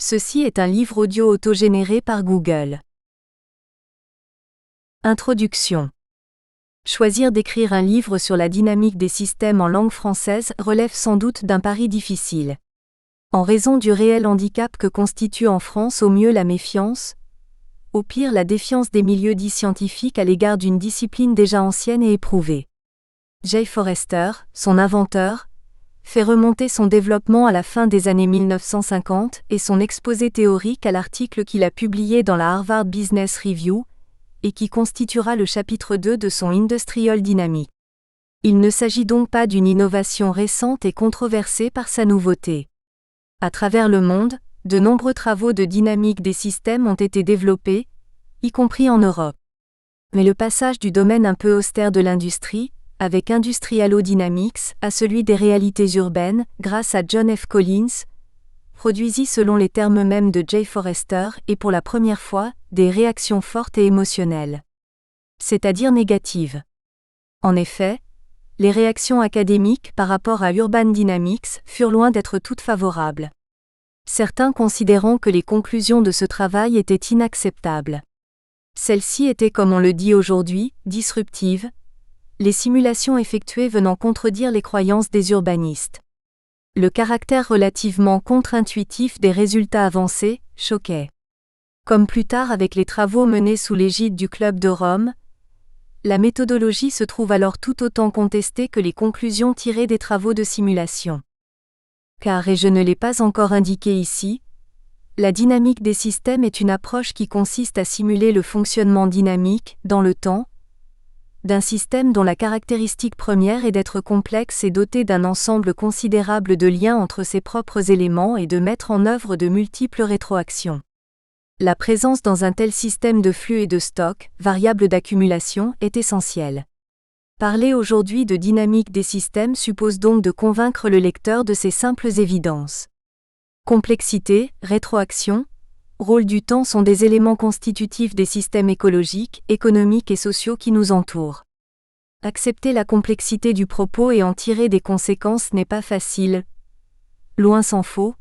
Ceci est un livre audio autogénéré par Google. Introduction. Choisir d'écrire un livre sur la dynamique des systèmes en langue française relève sans doute d'un pari difficile. En raison du réel handicap que constitue en France au mieux la méfiance, au pire la défiance des milieux dits scientifiques à l'égard d'une discipline déjà ancienne et éprouvée. J. Forrester, son inventeur, fait remonter son développement à la fin des années 1950 et son exposé théorique à l'article qu'il a publié dans la Harvard Business Review, et qui constituera le chapitre 2 de son Industrial Dynamics. Il ne s'agit donc pas d'une innovation récente et controversée par sa nouveauté. À travers le monde, de nombreux travaux de dynamique des systèmes ont été développés, y compris en Europe. Mais le passage du domaine un peu austère de l'industrie, avec Industrial Dynamics, à celui des réalités urbaines, grâce à John F. Collins, produisit selon les termes mêmes de J. Forrester et pour la première fois, des réactions fortes et émotionnelles. C'est-à-dire négatives. En effet, les réactions académiques par rapport à Urban Dynamics furent loin d'être toutes favorables. Certains considérant que les conclusions de ce travail étaient inacceptables. Celles-ci étaient, comme on le dit aujourd'hui, disruptives, les simulations effectuées venant contredire les croyances des urbanistes. Le caractère relativement contre-intuitif des résultats avancés choquait. Comme plus tard avec les travaux menés sous l'égide du Club de Rome, la méthodologie se trouve alors tout autant contestée que les conclusions tirées des travaux de simulation. Car, et je ne l'ai pas encore indiqué ici, la dynamique des systèmes est une approche qui consiste à simuler le fonctionnement dynamique, dans le temps, d'un système dont la caractéristique première est d'être complexe et doté d'un ensemble considérable de liens entre ses propres éléments et de mettre en œuvre de multiples rétroactions. La présence dans un tel système de flux et de stock, variable d'accumulation, est essentielle. Parler aujourd'hui de dynamique des systèmes suppose donc de convaincre le lecteur de ces simples évidences. Complexité, rétroaction, rôle du temps sont des éléments constitutifs des systèmes écologiques, économiques et sociaux qui nous entourent. Accepter la complexité du propos et en tirer des conséquences n'est pas facile. Loin s'en faut,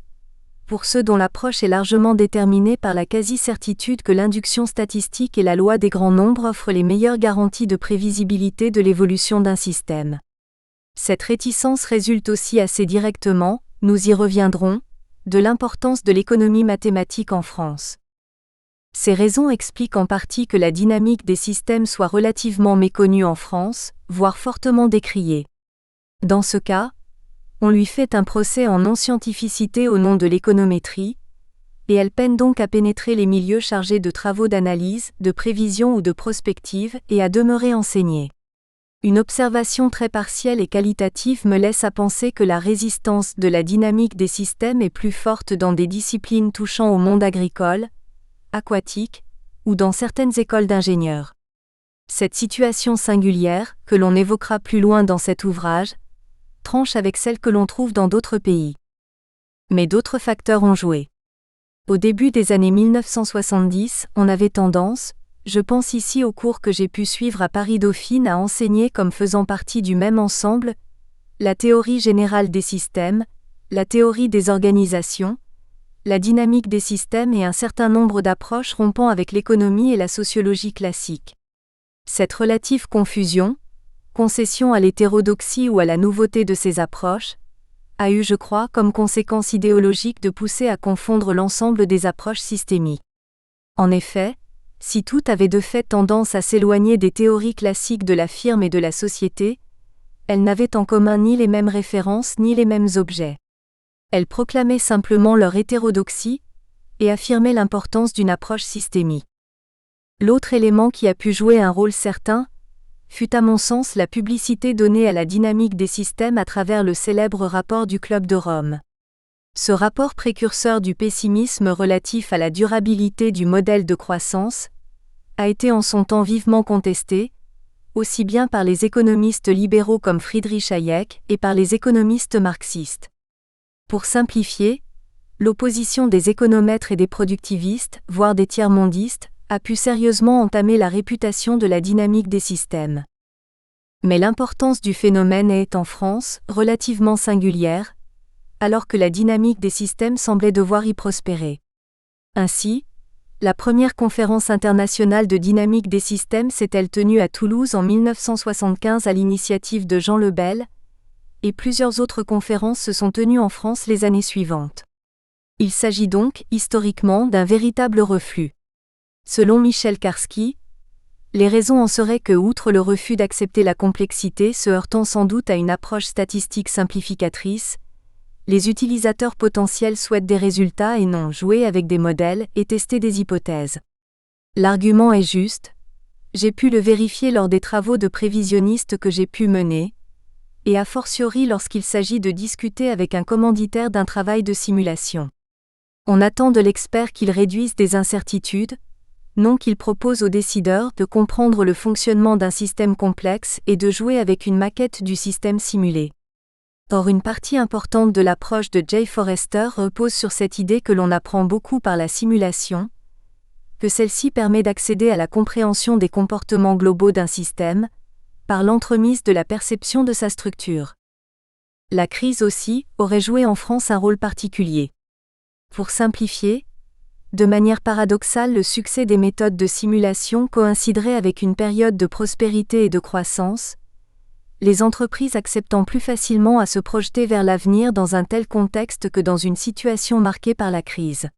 pour ceux dont l'approche est largement déterminée par la quasi-certitude que l'induction statistique et la loi des grands nombres offrent les meilleures garanties de prévisibilité de l'évolution d'un système. Cette réticence résulte aussi assez directement, nous y reviendrons, de l'importance de l'économie mathématique en France. Ces raisons expliquent en partie que la dynamique des systèmes soit relativement méconnue en France, voire fortement décriée. Dans ce cas, on lui fait un procès en non-scientificité au nom de l'économétrie, et elle peine donc à pénétrer les milieux chargés de travaux d'analyse, de prévision ou de prospective et à demeurer enseignée. Une observation très partielle et qualitative me laisse à penser que la résistance de la dynamique des systèmes est plus forte dans des disciplines touchant au monde agricole, aquatique, ou dans certaines écoles d'ingénieurs. Cette situation singulière, que l'on évoquera plus loin dans cet ouvrage, tranche avec celle que l'on trouve dans d'autres pays. Mais d'autres facteurs ont joué. Au début des années 1970, on avait tendance, je pense ici aux cours que j'ai pu suivre à Paris-Dauphine, à enseigner comme faisant partie du même ensemble, la théorie générale des systèmes, la théorie des organisations, la dynamique des systèmes et un certain nombre d'approches rompant avec l'économie et la sociologie classique. Cette relative confusion, concession à l'hétérodoxie ou à la nouveauté de ces approches, a eu, je crois, comme conséquence idéologique de pousser à confondre l'ensemble des approches systémiques. En effet, si tout avait de fait tendance à s'éloigner des théories classiques de la firme et de la société, elles n'avaient en commun ni les mêmes références ni les mêmes objets. Elles proclamaient simplement leur hétérodoxie et affirmaient l'importance d'une approche systémique. L'autre élément qui a pu jouer un rôle certain fut à mon sens la publicité donnée à la dynamique des systèmes à travers le célèbre rapport du Club de Rome. Ce rapport précurseur du pessimisme relatif à la durabilité du modèle de croissance a été en son temps vivement contesté, aussi bien par les économistes libéraux comme Friedrich Hayek et par les économistes marxistes. Pour simplifier, l'opposition des économètres et des productivistes, voire des tiers-mondistes, a pu sérieusement entamer la réputation de la dynamique des systèmes. Mais l'importance du phénomène est, en France, relativement singulière, alors que la dynamique des systèmes semblait devoir y prospérer. Ainsi, la première conférence internationale de dynamique des systèmes s'est-elle tenue à Toulouse en 1975 à l'initiative de Jean Lebel, et plusieurs autres conférences se sont tenues en France les années suivantes. Il s'agit donc, historiquement, d'un véritable reflux. Selon Michel Karski, les raisons en seraient que, outre le refus d'accepter la complexité se heurtant sans doute à une approche statistique simplificatrice, les utilisateurs potentiels souhaitent des résultats et non jouer avec des modèles et tester des hypothèses. L'argument est juste, j'ai pu le vérifier lors des travaux de prévisionnistes que j'ai pu mener, et a fortiori lorsqu'il s'agit de discuter avec un commanditaire d'un travail de simulation. On attend de l'expert qu'il réduise des incertitudes, non qu'il propose aux décideurs de comprendre le fonctionnement d'un système complexe et de jouer avec une maquette du système simulé. Or, une partie importante de l'approche de Jay Forrester repose sur cette idée que l'on apprend beaucoup par la simulation, que celle-ci permet d'accéder à la compréhension des comportements globaux d'un système, par l'entremise de la perception de sa structure. La crise aussi aurait joué en France un rôle particulier. Pour simplifier, de manière paradoxale, le succès des méthodes de simulation coïnciderait avec une période de prospérité et de croissance, les entreprises acceptant plus facilement à se projeter vers l'avenir dans un tel contexte que dans une situation marquée par la crise.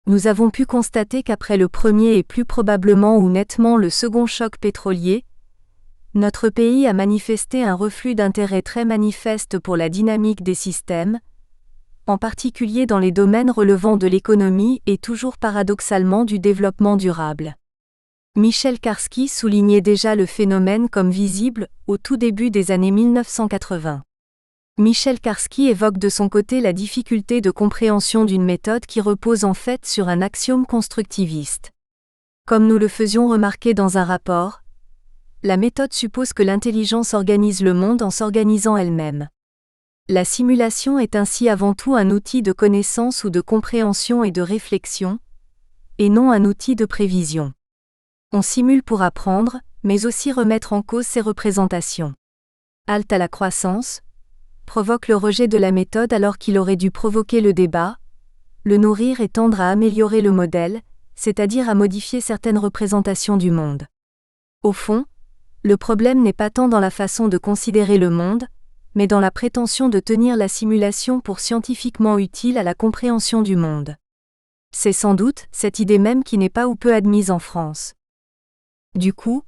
Nous avons pu constater qu'après le premier et plus probablement ou nettement le second choc pétrolier, notre pays a manifesté un reflux d'intérêt très manifeste pour la dynamique des systèmes, en particulier dans les domaines relevant de l'économie et toujours paradoxalement du développement durable. Michel Karski soulignait déjà le phénomène comme visible au tout début des années 1980. Michel Karski évoque de son côté la difficulté de compréhension d'une méthode qui repose en fait sur un axiome constructiviste. Comme nous le faisions remarquer dans un rapport, la méthode suppose que l'intelligence organise le monde en s'organisant elle-même. La simulation est ainsi avant tout un outil de connaissance ou de compréhension et de réflexion, et non un outil de prévision. On simule pour apprendre, mais aussi remettre en cause ses représentations. Halte à la croissance, provoque le rejet de la méthode alors qu'il aurait dû provoquer le débat, le nourrir et tendre à améliorer le modèle, c'est-à-dire à modifier certaines représentations du monde. Au fond, le problème n'est pas tant dans la façon de considérer le monde, mais dans la prétention de tenir la simulation pour scientifiquement utile à la compréhension du monde. C'est sans doute cette idée même qui n'est pas ou peu admise en France. Du coup,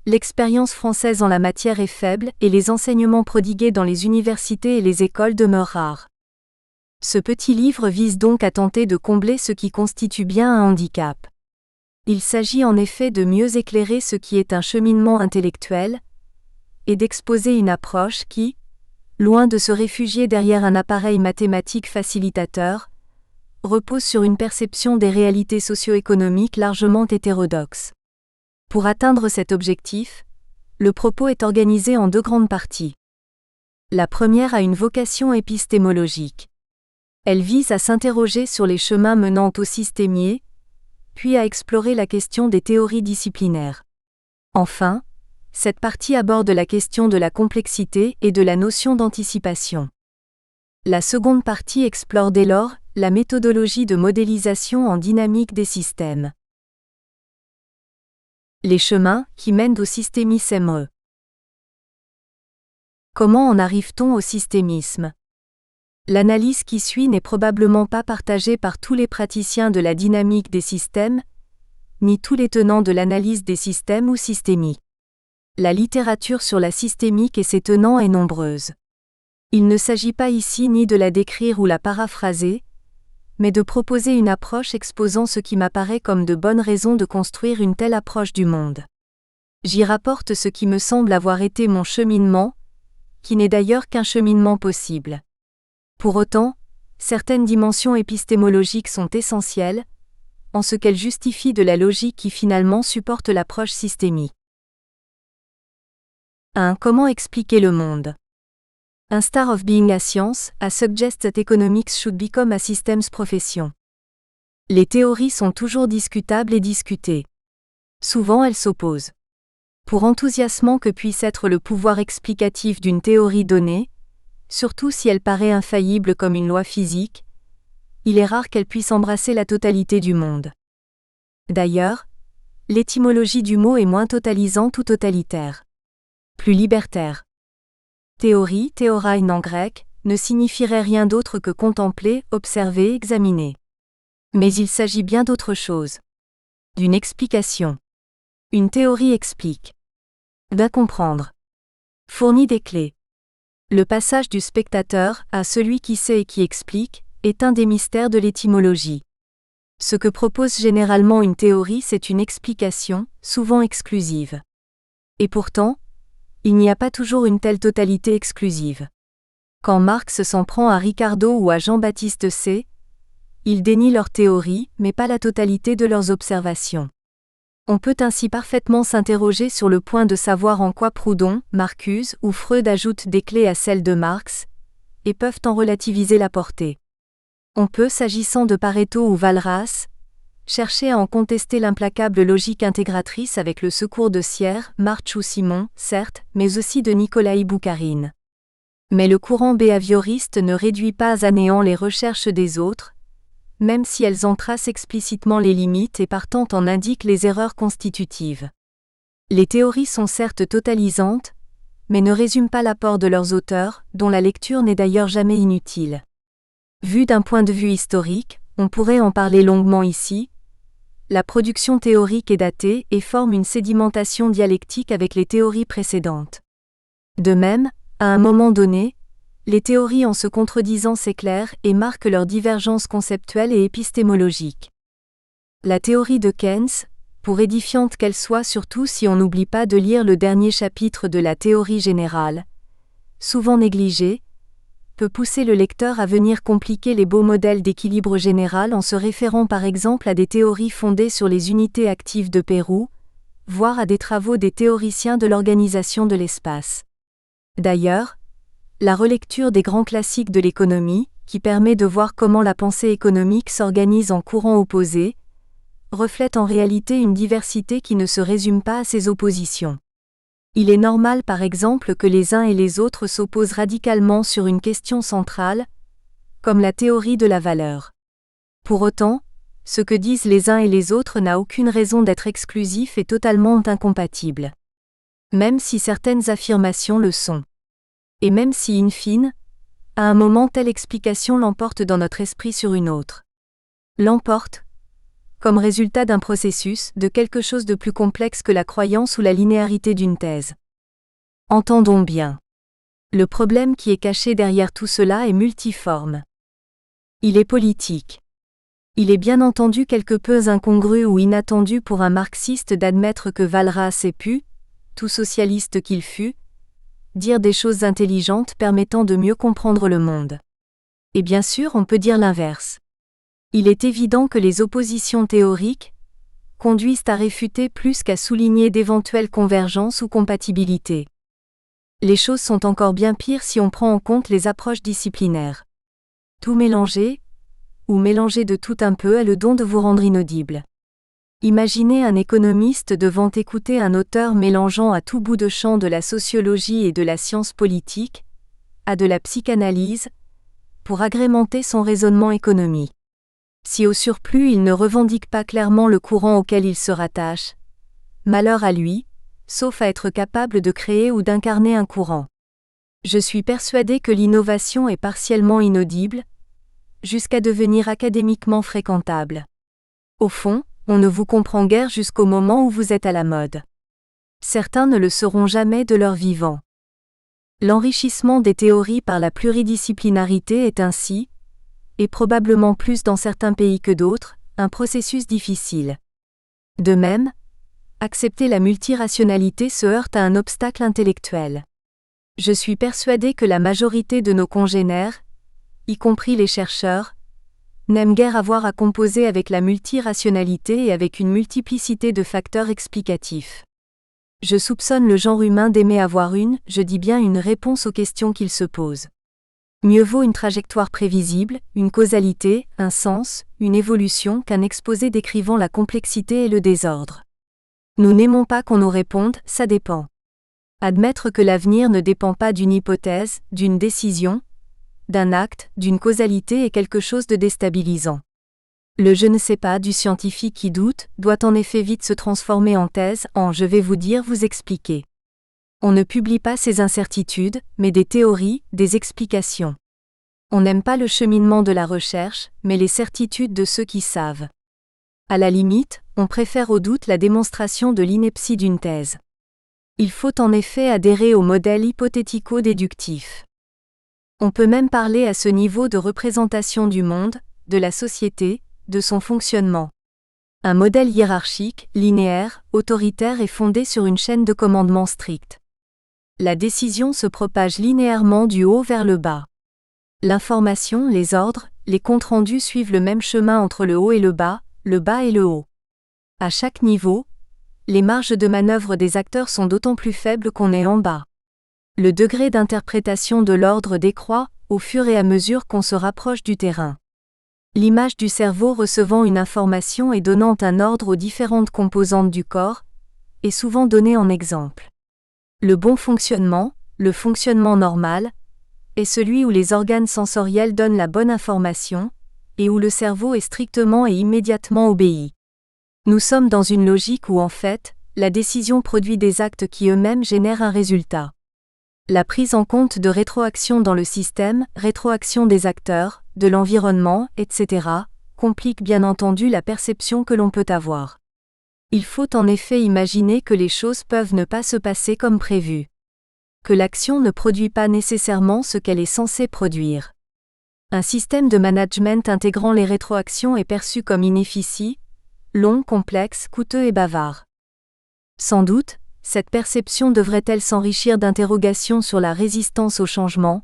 l'expérience française en la matière est faible et les enseignements prodigués dans les universités et les écoles demeurent rares. Ce petit livre vise donc à tenter de combler ce qui constitue bien un handicap. Il s'agit en effet de mieux éclairer ce qui est un cheminement intellectuel, et d'exposer une approche qui, loin de se réfugier derrière un appareil mathématique facilitateur, repose sur une perception des réalités socio-économiques largement hétérodoxe. Pour atteindre cet objectif, le propos est organisé en deux grandes parties. La première a une vocation épistémologique. Elle vise à s'interroger sur les chemins menant au systémier, puis à explorer la question des théories disciplinaires. Enfin, cette partie aborde la question de la complexité et de la notion d'anticipation. La seconde partie explore dès lors la méthodologie de modélisation en dynamique des systèmes. Les chemins qui mènent au systémisme. Comment en arrive-t-on au systémisme ? L'analyse qui suit n'est probablement pas partagée par tous les praticiens de la dynamique des systèmes, ni tous les tenants de l'analyse des systèmes ou systémiques. La littérature sur la systémique et ses tenants est nombreuse. Il ne s'agit pas ici ni de la décrire ou la paraphraser, mais de proposer une approche exposant ce qui m'apparaît comme de bonnes raisons de construire une telle approche du monde. J'y rapporte ce qui me semble avoir été mon cheminement, qui n'est d'ailleurs qu'un cheminement possible. Pour autant, certaines dimensions épistémologiques sont essentielles, en ce qu'elles justifient de la logique qui finalement supporte l'approche systémique. 1. Comment expliquer le monde ? Instead of being a science, I suggest that economics should become a systems profession. Les théories sont toujours discutables et discutées. Souvent elles s'opposent. Pour enthousiasmant que puisse être le pouvoir explicatif d'une théorie donnée, surtout si elle paraît infaillible comme une loi physique, il est rare qu'elle puisse embrasser la totalité du monde. D'ailleurs, l'étymologie du mot est moins totalisante ou totalitaire. Plus libertaire. Théorie, théorein en grec, ne signifierait rien d'autre que contempler, observer, examiner. Mais il s'agit bien d'autre chose. D'une explication. Une théorie explique. D'un comprendre. Fournit des clés. Le passage du spectateur à celui qui sait et qui explique est un des mystères de l'étymologie. Ce que propose généralement une théorie, c'est une explication, souvent exclusive. Et pourtant, il n'y a pas toujours une telle totalité exclusive. Quand Marx s'en prend à Ricardo ou à Jean-Baptiste C., il dénie leur théorie, mais pas la totalité de leurs observations. On peut ainsi parfaitement s'interroger sur le point de savoir en quoi Proudhon, Marcuse ou Freud ajoutent des clés à celles de Marx, et peuvent en relativiser la portée. On peut, s'agissant de Pareto ou Walras, chercher à en contester l'implacable logique intégratrice avec le secours de Sierre, March ou Simon, certes, mais aussi de Nicolaï Boukharine. Mais le courant behavioriste ne réduit pas à néant les recherches des autres, même si elles en tracent explicitement les limites et partant en indiquent les erreurs constitutives. Les théories sont certes totalisantes, mais ne résument pas l'apport de leurs auteurs, dont la lecture n'est d'ailleurs jamais inutile. Vu d'un point de vue historique, on pourrait en parler longuement ici. La production théorique est datée et forme une sédimentation dialectique avec les théories précédentes. De même, à un moment donné, les théories en se contredisant s'éclairent et marquent leur divergence conceptuelle et épistémologique. La théorie de Keynes, pour édifiante qu'elle soit surtout si on n'oublie pas de lire le dernier chapitre de la théorie générale, souvent négligée, peut pousser le lecteur à venir compliquer les beaux modèles d'équilibre général en se référant par exemple à des théories fondées sur les unités actives de Pérou, voire à des travaux des théoriciens de l'organisation de l'espace. D'ailleurs, la relecture des grands classiques de l'économie, qui permet de voir comment la pensée économique s'organise en courants opposés, reflète en réalité une diversité qui ne se résume pas à ces oppositions. Il est normal par exemple que les uns et les autres s'opposent radicalement sur une question centrale, comme la théorie de la valeur. Pour autant, ce que disent les uns et les autres n'a aucune raison d'être exclusif et totalement incompatible. Même si certaines affirmations le sont. Et même si, in fine, à un moment telle explication l'emporte dans notre esprit sur une autre. L'emporte, comme résultat d'un processus, de quelque chose de plus complexe que la croyance ou la linéarité d'une thèse. Entendons bien. Le problème qui est caché derrière tout cela est multiforme. Il est politique. Il est bien entendu quelque peu incongru ou inattendu pour un marxiste d'admettre que Walras ait pu, tout socialiste qu'il fût, dire des choses intelligentes permettant de mieux comprendre le monde. Et bien sûr, on peut dire l'inverse. Il est évident que les oppositions théoriques conduisent à réfuter plus qu'à souligner d'éventuelles convergences ou compatibilités. Les choses sont encore bien pires si on prend en compte les approches disciplinaires. Tout mélanger, ou mélanger de tout un peu, a le don de vous rendre inaudible. Imaginez un économiste devant écouter un auteur mélangeant à tout bout de champ de la sociologie et de la science politique, à de la psychanalyse, pour agrémenter son raisonnement économique. Si au surplus il ne revendique pas clairement le courant auquel il se rattache, malheur à lui, sauf à être capable de créer ou d'incarner un courant. Je suis persuadé que l'innovation est partiellement inaudible, jusqu'à devenir académiquement fréquentable. Au fond, on ne vous comprend guère jusqu'au moment où vous êtes à la mode. Certains ne le seront jamais de leur vivant. L'enrichissement des théories par la pluridisciplinarité est ainsi, et probablement plus dans certains pays que d'autres, un processus difficile. De même, accepter la multirationalité se heurte à un obstacle intellectuel. Je suis persuadé que la majorité de nos congénères, y compris les chercheurs, n'aiment guère avoir à composer avec la multirationalité et avec une multiplicité de facteurs explicatifs. Je soupçonne le genre humain d'aimer avoir je dis bien une réponse aux questions qu'il se pose. Mieux vaut une trajectoire prévisible, une causalité, un sens, une évolution qu'un exposé décrivant la complexité et le désordre. Nous n'aimons pas qu'on nous réponde « ça dépend ». Admettre que l'avenir ne dépend pas d'une hypothèse, d'une décision, d'un acte, d'une causalité est quelque chose de déstabilisant. Le je ne sais pas du scientifique qui doute doit en effet vite se transformer en thèse en je vais vous dire, vous expliquer. On ne publie pas ces incertitudes, mais des théories, des explications. On n'aime pas le cheminement de la recherche, mais les certitudes de ceux qui savent. À la limite, on préfère au doute la démonstration de l'ineptie d'une thèse. Il faut en effet adhérer au modèle hypothético-déductif. On peut même parler à ce niveau de représentation du monde, de la société, de son fonctionnement. Un modèle hiérarchique, linéaire, autoritaire est fondé sur une chaîne de commandement stricte. La décision se propage linéairement du haut vers le bas. L'information, les ordres, les comptes rendus suivent le même chemin entre le haut et le bas et le haut. À chaque niveau, les marges de manœuvre des acteurs sont d'autant plus faibles qu'on est en bas. Le degré d'interprétation de l'ordre décroît au fur et à mesure qu'on se rapproche du terrain. L'image du cerveau recevant une information et donnant un ordre aux différentes composantes du corps est souvent donnée en exemple. Le bon fonctionnement, le fonctionnement normal, est celui où les organes sensoriels donnent la bonne information, et où le cerveau est strictement et immédiatement obéi. Nous sommes dans une logique où en fait, la décision produit des actes qui eux-mêmes génèrent un résultat. La prise en compte de rétroaction dans le système, rétroaction des acteurs, de l'environnement, etc., complique bien entendu la perception que l'on peut avoir. Il faut en effet imaginer que les choses peuvent ne pas se passer comme prévu. Que l'action ne produit pas nécessairement ce qu'elle est censée produire. Un système de management intégrant les rétroactions est perçu comme inefficace, long, complexe, coûteux et bavard. Sans doute, cette perception devrait-elle s'enrichir d'interrogations sur la résistance au changement,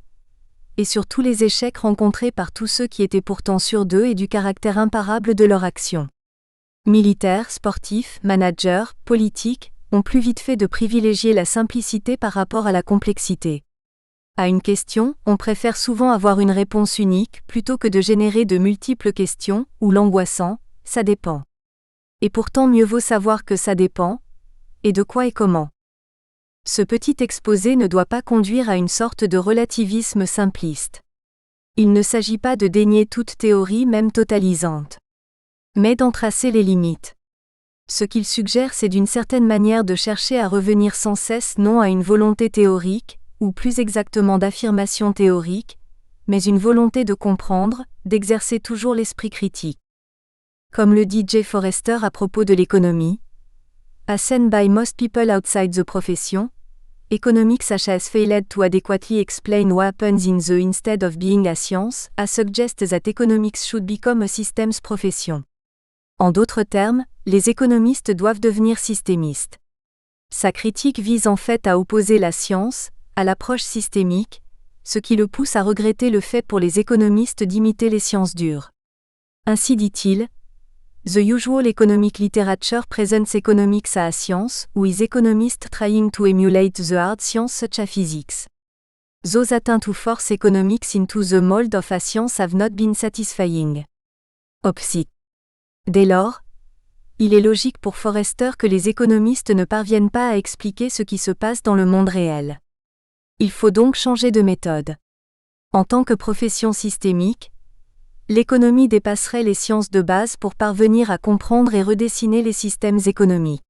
et sur tous les échecs rencontrés par tous ceux qui étaient pourtant sûrs d'eux et du caractère imparable de leur action. Militaires, sportifs, managers, politiques, ont plus vite fait de privilégier la simplicité par rapport à la complexité. À une question, on préfère souvent avoir une réponse unique plutôt que de générer de multiples questions, ou l'angoissant, ça dépend. Et pourtant mieux vaut savoir que ça dépend, et de quoi et comment. Ce petit exposé ne doit pas conduire à une sorte de relativisme simpliste. Il ne s'agit pas de dénier toute théorie même totalisante, mais d'en tracer les limites. Ce qu'il suggère, c'est d'une certaine manière de chercher à revenir sans cesse non à une volonté théorique, ou plus exactement d'affirmation théorique, mais une volonté de comprendre, d'exercer toujours l'esprit critique. Comme le dit Jay Forrester à propos de l'économie, as seen by most people outside the profession, economics has failed to adequately explain what happens in the instead of being a science, a suggest that economics should become a systems profession. En d'autres termes, les économistes doivent devenir systémistes. Sa critique vise en fait à opposer la science à l'approche systémique, ce qui le pousse à regretter le fait pour les économistes d'imiter les sciences dures. Ainsi dit-il, The usual economic literature presents economics as a science, with economists trying to emulate the hard science such as physics. Those attempts to force economics into the mold of a science have not been satisfying. Opposite. Dès lors, il est logique pour Forrester que les économistes ne parviennent pas à expliquer ce qui se passe dans le monde réel. Il faut donc changer de méthode. En tant que profession systémique, l'économie dépasserait les sciences de base pour parvenir à comprendre et redessiner les systèmes économiques.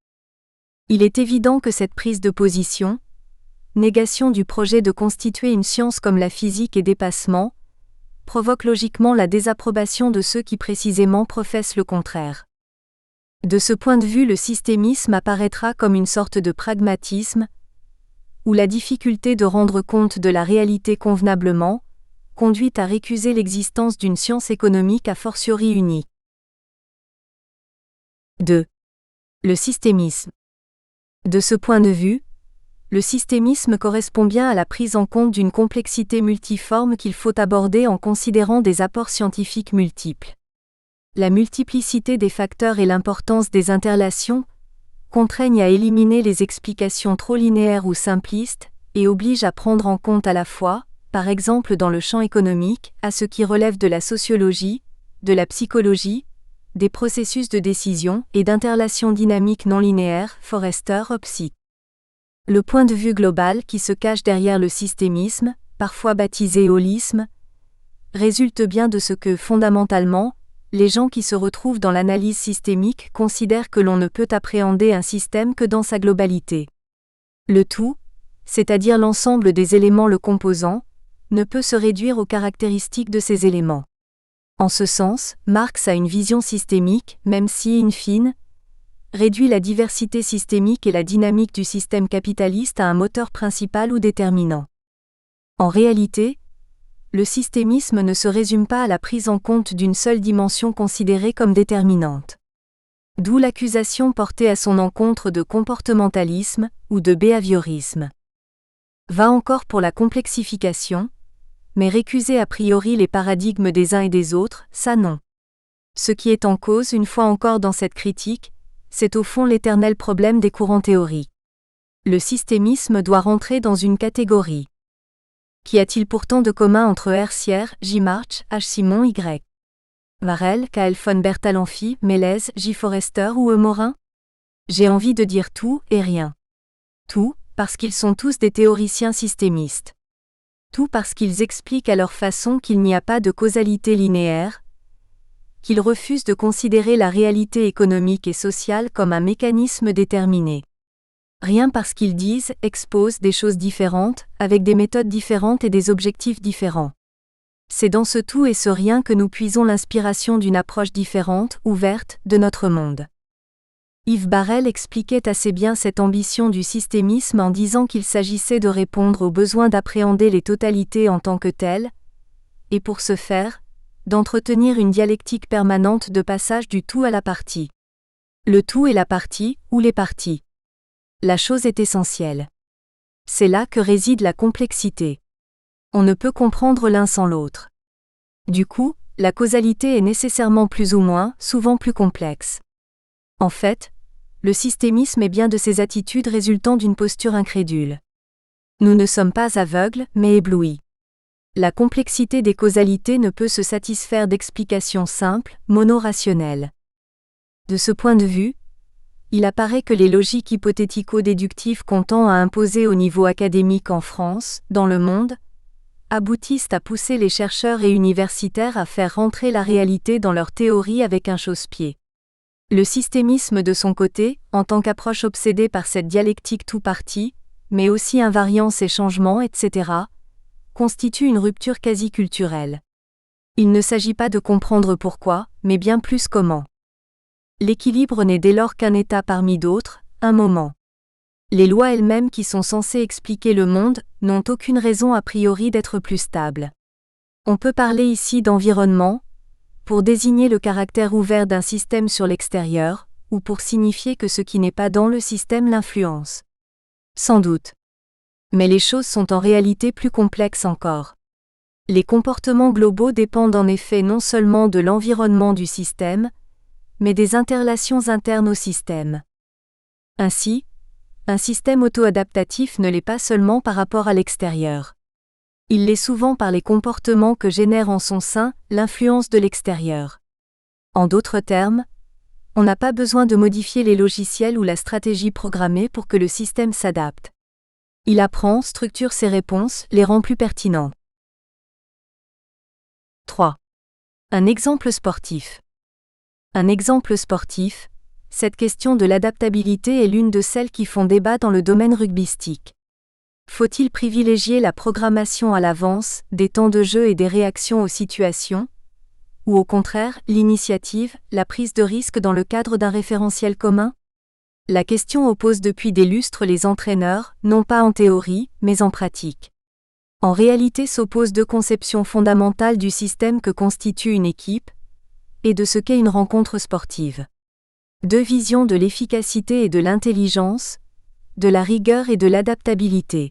Il est évident que cette prise de position, négation du projet de constituer une science comme la physique et dépassement, provoque logiquement la désapprobation de ceux qui précisément professent le contraire. De ce point de vue, le systémisme apparaîtra comme une sorte de pragmatisme, où la difficulté de rendre compte de la réalité convenablement conduit à récuser l'existence d'une science économique a fortiori unique. 2. Le systémisme. De ce point de vue, le systémisme correspond bien à la prise en compte d'une complexité multiforme qu'il faut aborder en considérant des apports scientifiques multiples. La multiplicité des facteurs et l'importance des interrelations contraignent à éliminer les explications trop linéaires ou simplistes et obligent à prendre en compte à la fois, par exemple dans le champ économique, à ce qui relève de la sociologie, de la psychologie, des processus de décision et d'interrelations dynamiques non linéaires, Forrester Opsi. Le point de vue global qui se cache derrière le systémisme, parfois baptisé holisme, résulte bien de ce que, fondamentalement, les gens qui se retrouvent dans l'analyse systémique considèrent que l'on ne peut appréhender un système que dans sa globalité. Le tout, c'est-à-dire l'ensemble des éléments le composant, ne peut se réduire aux caractéristiques de ces éléments. En ce sens, Marx a une vision systémique, même si, in fine, réduit la diversité systémique et la dynamique du système capitaliste à un moteur principal ou déterminant. En réalité, le systémisme ne se résume pas à la prise en compte d'une seule dimension considérée comme déterminante. D'où l'accusation portée à son encontre de comportementalisme ou de behaviorisme. Va encore pour la complexification, mais récuser a priori les paradigmes des uns et des autres, ça non. Ce qui est en cause une fois encore dans cette critique, c'est au fond l'éternel problème des courants théoriques. Le systémisme doit rentrer dans une catégorie. Qu'y a-t-il pourtant de commun entre Hersier, J. March, H. Simon, Y. Varel, K. L. von Bertalanffy, Mélèze, J. Forester ou E. Morin? J'ai envie de dire tout et rien. Tout, parce qu'ils sont tous des théoriciens systémistes. Tout parce qu'ils expliquent à leur façon qu'il n'y a pas de causalité linéaire, qu'ils refusent de considérer la réalité économique et sociale comme un mécanisme déterminé. Rien parce qu'ils disent, exposent des choses différentes, avec des méthodes différentes et des objectifs différents. C'est dans ce tout et ce rien que nous puisons l'inspiration d'une approche différente, ouverte, de notre monde. Yves Barrel expliquait assez bien cette ambition du systémisme en disant qu'il s'agissait de répondre au besoin d'appréhender les totalités en tant que telles, et pour ce faire, d'entretenir une dialectique permanente de passage du tout à la partie. Le tout est la partie, ou les parties. La chose est essentielle. C'est là que réside la complexité. On ne peut comprendre l'un sans l'autre. Du coup, la causalité est nécessairement plus ou moins, souvent plus complexe. En fait, le systémisme est bien de ces attitudes résultant d'une posture incrédule. Nous ne sommes pas aveugles, mais éblouis. La complexité des causalités ne peut se satisfaire d'explications simples, monorationnelles. De ce point de vue, il apparaît que les logiques hypothético-déductives qu'on tend à imposer au niveau académique en France, dans le monde, aboutissent à pousser les chercheurs et universitaires à faire rentrer la réalité dans leur théorie avec un chausse-pied. Le systémisme de son côté, en tant qu'approche obsédée par cette dialectique tout-parti, mais aussi invariance et changement, etc., constitue une rupture quasi-culturelle. Il ne s'agit pas de comprendre pourquoi, mais bien plus comment. L'équilibre n'est dès lors qu'un état parmi d'autres, un moment. Les lois elles-mêmes qui sont censées expliquer le monde n'ont aucune raison a priori d'être plus stables. On peut parler ici d'environnement, pour désigner le caractère ouvert d'un système sur l'extérieur, ou pour signifier que ce qui n'est pas dans le système l'influence. Sans doute. Mais les choses sont en réalité plus complexes encore. Les comportements globaux dépendent en effet non seulement de l'environnement du système, mais des interrelations internes au système. Ainsi, un système auto-adaptatif ne l'est pas seulement par rapport à l'extérieur. Il l'est souvent par les comportements que génère en son sein l'influence de l'extérieur. En d'autres termes, on n'a pas besoin de modifier les logiciels ou la stratégie programmée pour que le système s'adapte. Il apprend, structure ses réponses, les rend plus pertinentes. 3. Un exemple sportif. Un exemple sportif, cette question de l'adaptabilité est l'une de celles qui font débat dans le domaine rugbystique. Faut-il privilégier la programmation à l'avance, des temps de jeu et des réactions aux situations, ou au contraire, l'initiative, la prise de risque dans le cadre d'un référentiel commun? La question oppose depuis des lustres les entraîneurs, non pas en théorie, mais en pratique. En réalité s'opposent deux conceptions fondamentales du système que constitue une équipe, et de ce qu'est une rencontre sportive. Deux visions de l'efficacité et de l'intelligence, de la rigueur et de l'adaptabilité.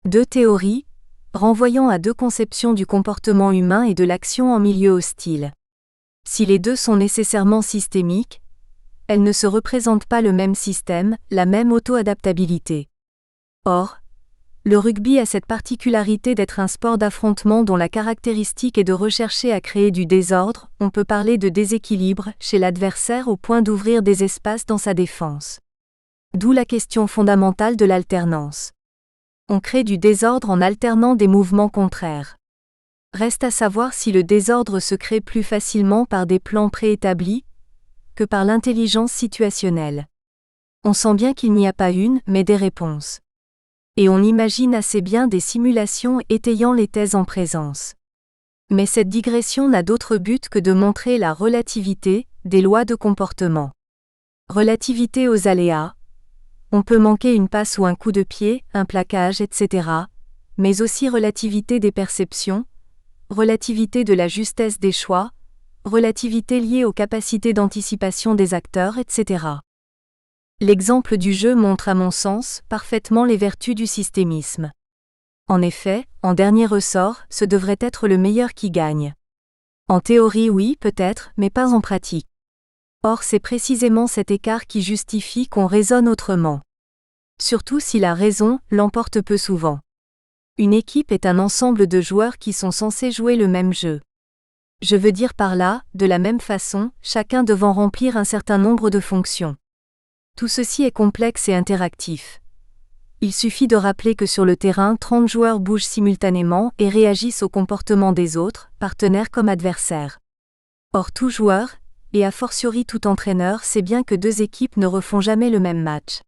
Deux théories, renvoyant à deux conceptions du comportement humain et de l'action en milieu hostile. Si les deux sont nécessairement systémiques, elles ne se représentent pas le même système, la même auto-adaptabilité. Or, le rugby a cette particularité d'être un sport d'affrontement dont la caractéristique est de rechercher à créer du désordre, on peut parler de déséquilibre, chez l'adversaire au point d'ouvrir des espaces dans sa défense. D'où la question fondamentale de l'alternance. On crée du désordre en alternant des mouvements contraires. Reste à savoir si le désordre se crée plus facilement par des plans préétablis que par l'intelligence situationnelle. On sent bien qu'il n'y a pas une, mais des réponses. Et on imagine assez bien des simulations étayant les thèses en présence. Mais cette digression n'a d'autre but que de montrer la relativité des lois de comportement. Relativité aux aléas. On peut manquer une passe ou un coup de pied, un plaquage, etc. Mais aussi relativité des perceptions, relativité de la justesse des choix, relativité liée aux capacités d'anticipation des acteurs, etc. L'exemple du jeu montre à mon sens parfaitement les vertus du systémisme. En effet, en dernier ressort, ce devrait être le meilleur qui gagne. En théorie oui, peut-être, mais pas en pratique. Or c'est précisément cet écart qui justifie qu'on raisonne autrement. Surtout si la raison l'emporte peu souvent. Une équipe est un ensemble de joueurs qui sont censés jouer le même jeu. Je veux dire par là, de la même façon, chacun devant remplir un certain nombre de fonctions. Tout ceci est complexe et interactif. Il suffit de rappeler que sur le terrain, 30 joueurs bougent simultanément et réagissent au comportement des autres, partenaires comme adversaires. Or tout joueur, et a fortiori tout entraîneur, sait bien que deux équipes ne refont jamais le même match.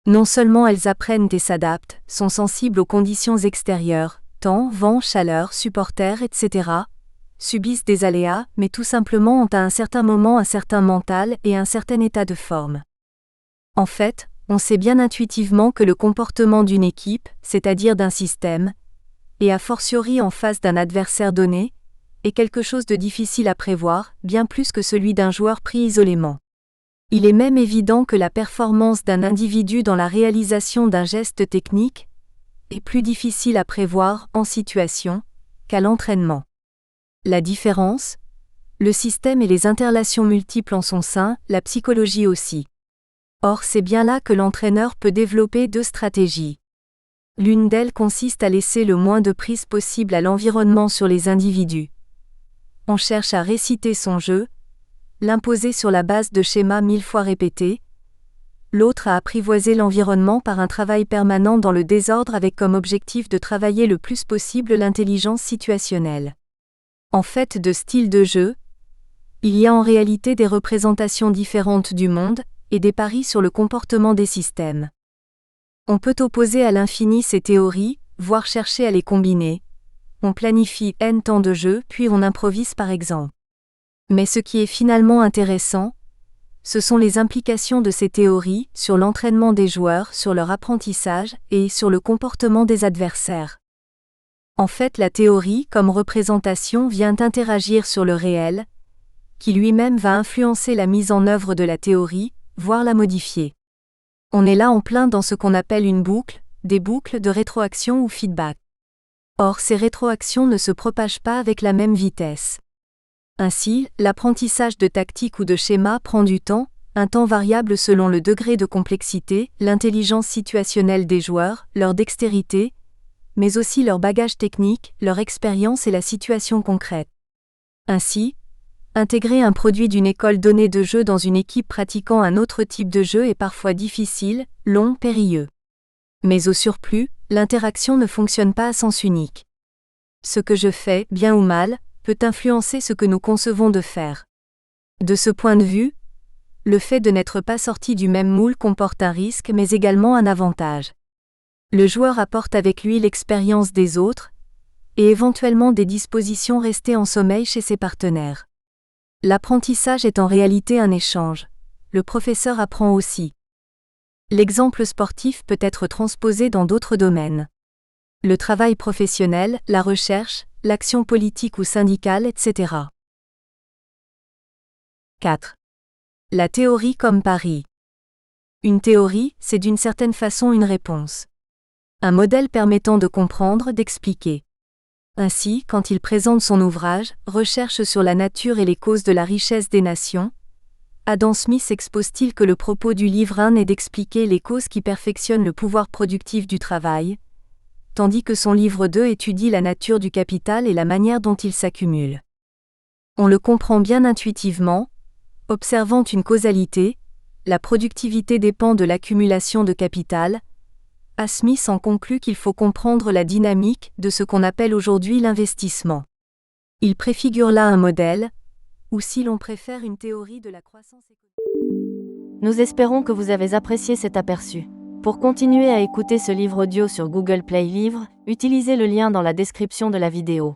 Non seulement elles apprennent et s'adaptent, sont sensibles aux conditions extérieures, temps, vent, chaleur, supporters, etc., subissent des aléas, mais tout simplement ont à un certain moment un certain mental et un certain état de forme. En fait, on sait bien intuitivement que le comportement d'une équipe, c'est-à-dire d'un système, et a fortiori en face d'un adversaire donné, est quelque chose de difficile à prévoir, bien plus que celui d'un joueur pris isolément. Il est même évident que la performance d'un individu dans la réalisation d'un geste technique est plus difficile à prévoir en situation qu'à l'entraînement. La différence, le système et les interrelations multiples en son sein, la psychologie aussi. Or c'est bien là que l'entraîneur peut développer deux stratégies. L'une d'elles consiste à laisser le moins de prise possible à l'environnement sur les individus. On cherche à réciter son jeu, l'imposer sur la base de schémas 1000 fois répétés. L'autre à apprivoiser l'environnement par un travail permanent dans le désordre avec comme objectif de travailler le plus possible l'intelligence situationnelle. En fait, de style de jeu, il y a en réalité des représentations différentes du monde, et des paris sur le comportement des systèmes. On peut opposer à l'infini ces théories, voire chercher à les combiner. On planifie n temps de jeu, puis on improvise par exemple. Mais ce qui est finalement intéressant, ce sont les implications de ces théories sur l'entraînement des joueurs, sur leur apprentissage et sur le comportement des adversaires. En fait, la théorie, comme représentation, vient interagir sur le réel, qui lui-même va influencer la mise en œuvre de la théorie, voire la modifier. On est là en plein dans ce qu'on appelle une boucle, des boucles de rétroaction ou feedback. Or ces rétroactions ne se propagent pas avec la même vitesse. Ainsi, l'apprentissage de tactiques ou de schémas prend du temps, un temps variable selon le degré de complexité, l'intelligence situationnelle des joueurs, leur dextérité, mais aussi leur bagage technique, leur expérience et la situation concrète. Ainsi, intégrer un produit d'une école donnée de jeu dans une équipe pratiquant un autre type de jeu est parfois difficile, long, périlleux. Mais au surplus, l'interaction ne fonctionne pas à sens unique. Ce que je fais, bien ou mal, peut influencer ce que nous concevons de faire. De ce point de vue, le fait de n'être pas sorti du même moule comporte un risque mais également un avantage. Le joueur apporte avec lui l'expérience des autres, et éventuellement des dispositions restées en sommeil chez ses partenaires. L'apprentissage est en réalité un échange. Le professeur apprend aussi. L'exemple sportif peut être transposé dans d'autres domaines. Le travail professionnel, la recherche, l'action politique ou syndicale, etc. 4. La théorie comme pari. Une théorie, c'est d'une certaine façon une réponse. Un modèle permettant de comprendre, d'expliquer. Ainsi, quand il présente son ouvrage « Recherche sur la nature et les causes de la richesse des nations », Adam Smith expose-t-il que le propos du livre 1 est d'expliquer les causes qui perfectionnent le pouvoir productif du travail, tandis que son livre 2 étudie la nature du capital et la manière dont il s'accumule. On le comprend bien intuitivement, observant une causalité, la productivité dépend de l'accumulation de capital. Smith en conclut qu'il faut comprendre la dynamique de ce qu'on appelle aujourd'hui l'investissement. Il préfigure là un modèle, ou si l'on préfère une théorie de la croissance économique. Nous espérons que vous avez apprécié cet aperçu. Pour continuer à écouter ce livre audio sur Google Play Livres, utilisez le lien dans la description de la vidéo.